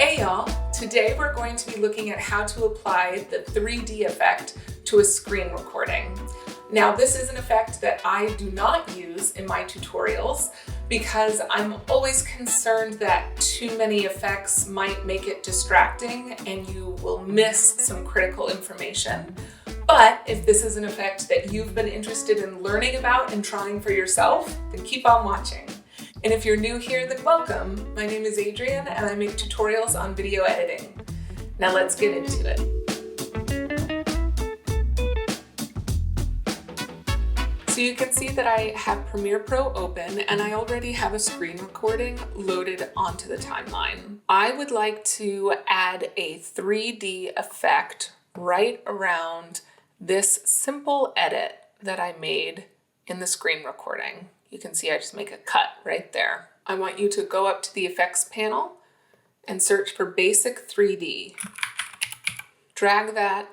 Hey y'all! Today we're going to be looking at how to apply the 3D effect to a screen recording. Now this is an effect that I do not use in my tutorials because I'm always concerned that too many effects might make it distracting and you will miss some critical information. But if this is an effect that you've been interested in learning about and trying for yourself, then keep on watching. And if you're new here, then welcome. My name is Adrienne and I make tutorials on video editing. Now let's get into it. So you can see that I have Premiere Pro open and I already have a screen recording loaded onto the timeline. I would like to add a 3D effect right around this simple edit that I made in the screen recording. You can see I just make a cut right there. I want you to go up to the effects panel and search for basic 3D. Drag that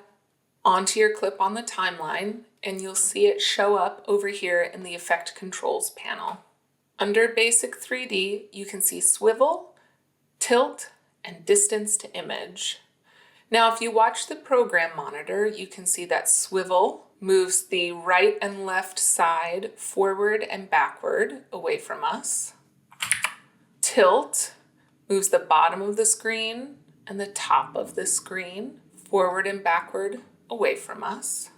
onto your clip on the timeline and you'll see it show up over here in the effect controls panel. Under basic 3D, you can see swivel, tilt, and distance to image. Now, if you watch the program monitor, you can see that swivel moves the right and left side forward and backward away from us. Tilt moves the bottom of the screen and the top of the screen forward and backward away from us.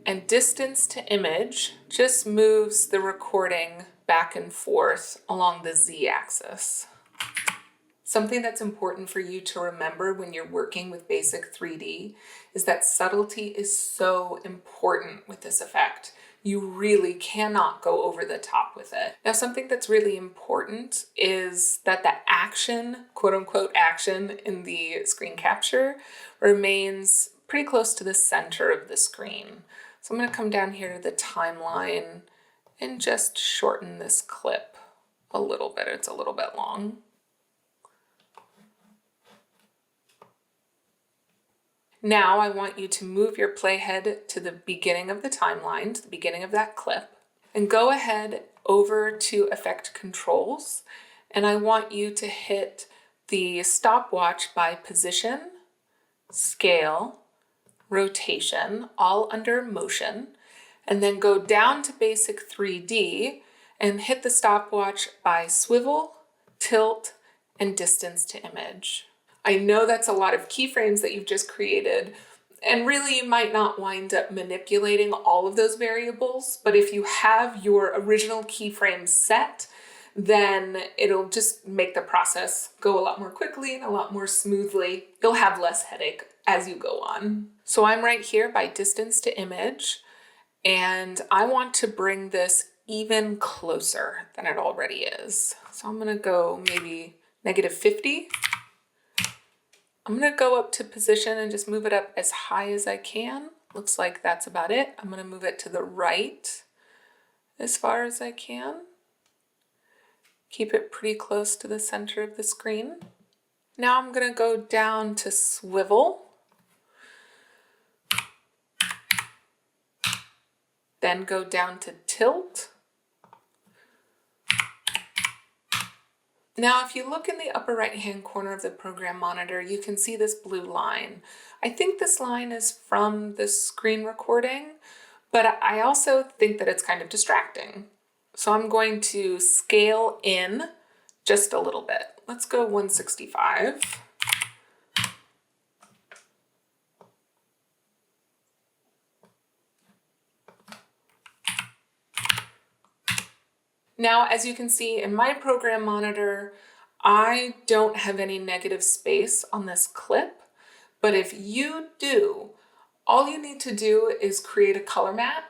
And distance to image just moves the recording back and forth along the Z-axis. Something that's important for you to remember when you're working with basic 3D is that subtlety is so important with this effect. You really cannot go over the top with it. Now, something that's really important is that the action, quote unquote action, in the screen capture remains pretty close to the center of the screen. So I'm going to come down here to the timeline and just shorten this clip a little bit. It's a little bit long. Now I want you to move your playhead to the beginning of the timeline, to the beginning of that clip, and go ahead over to Effect Controls, and I want you to hit the stopwatch by position, scale, rotation, all under motion, and then go down to basic 3D and hit the stopwatch by swivel, tilt, and distance to image. I know that's a lot of keyframes that you've just created, and really you might not wind up manipulating all of those variables, but if you have your original keyframes set, then it'll just make the process go a lot more quickly and a lot more smoothly. You'll have less headache as you go on. So I'm right here by distance to image, and I want to bring this even closer than it already is. So I'm gonna go maybe -50. I'm going to go up to position and just move it up as high as I can. Looks like that's about it. I'm going to move it to the right as far as I can. Keep it pretty close to the center of the screen. Now I'm going to go down to swivel. Then go down to tilt. Now, if you look in the upper right-hand corner of the program monitor, you can see this blue line. I think this line is from the screen recording, but I also think that it's kind of distracting. So I'm going to scale in just a little bit. Let's go 165. Now, as you can see in my program monitor, I don't have any negative space on this clip, but if you do, all you need to do is create a color mat,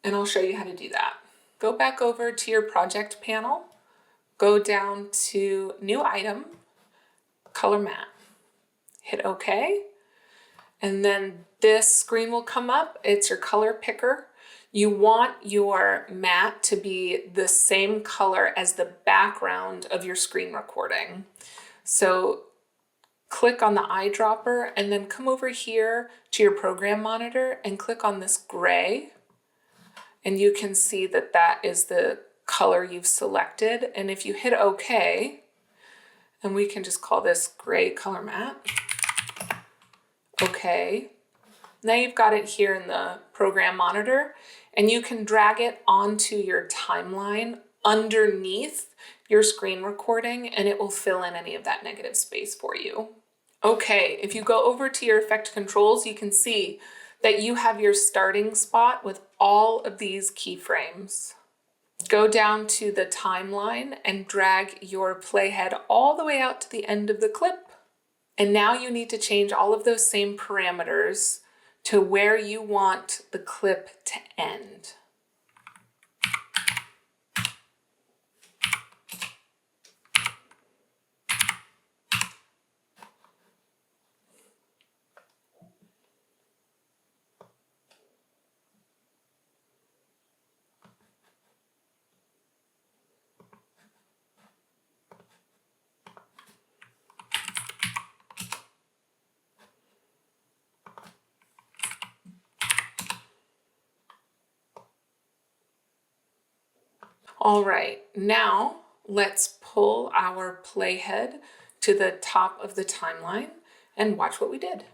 and I'll show you how to do that. Go back over to your project panel, go down to New Item, Color Mat, hit OK, and then this screen will come up. It's your color picker. You want your mat to be the same color as the background of your screen recording. So click on the eyedropper and then come over here to your program monitor and click on this gray. And you can see that that is the color you've selected. And if you hit OK, And we can just call this gray color matte. Okay. Now you've got it here in the program monitor, and you can drag it onto your timeline underneath your screen recording, and it will fill in any of that negative space for you. Okay, if you go over to your effect controls, you can see that you have your starting spot with all of these keyframes. Go down to the timeline and drag your playhead all the way out to the end of the clip. And now you need to change all of those same parameters to where you want the clip to end. All right, now let's pull our playhead to the top of the timeline and watch what we did.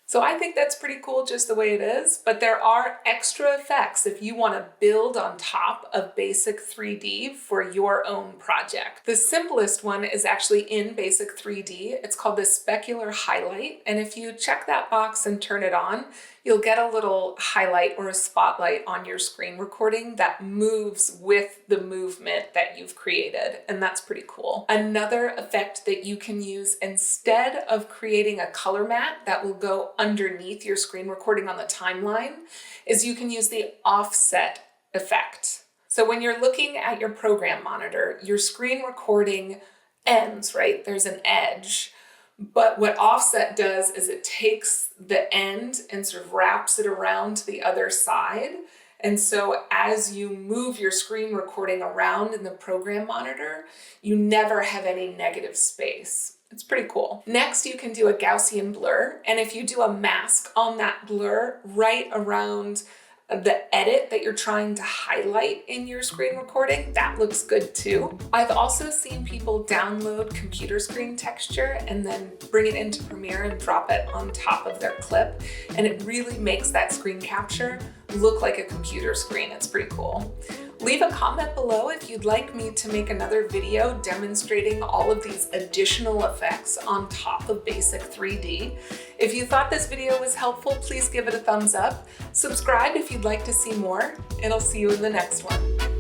So I think that's pretty cool just the way it is, but there are extra effects if you want to build on top of Basic 3D for your own project. The simplest one is actually in Basic 3D. It's called the specular highlight. And if you check that box and turn it on, you'll get a little highlight or a spotlight on your screen recording that moves with the movement that you've created. And that's pretty cool. Another effect that you can use instead of creating a color matte that will go underneath your screen recording on the timeline is you can use the offset effect. So when you're looking at your program monitor, your screen recording ends, right? There's an edge. But what offset does is it takes the end and sort of wraps it around to the other side. And so as you move your screen recording around in the program monitor, you never have any negative space. It's pretty cool. Next, you can do a Gaussian blur. And if you do a mask on that blur right around the edit that you're trying to highlight in your screen recording, that looks good too. I've also seen people download computer screen texture and then bring it into Premiere and drop it on top of their clip. And it really makes that screen capture look like a computer screen. It's pretty cool. Leave a comment below if you'd like me to make another video demonstrating all of these additional effects on top of Basic 3D. If you thought this video was helpful, please give it a thumbs up. Subscribe if you'd like to see more, and I'll see you in the next one.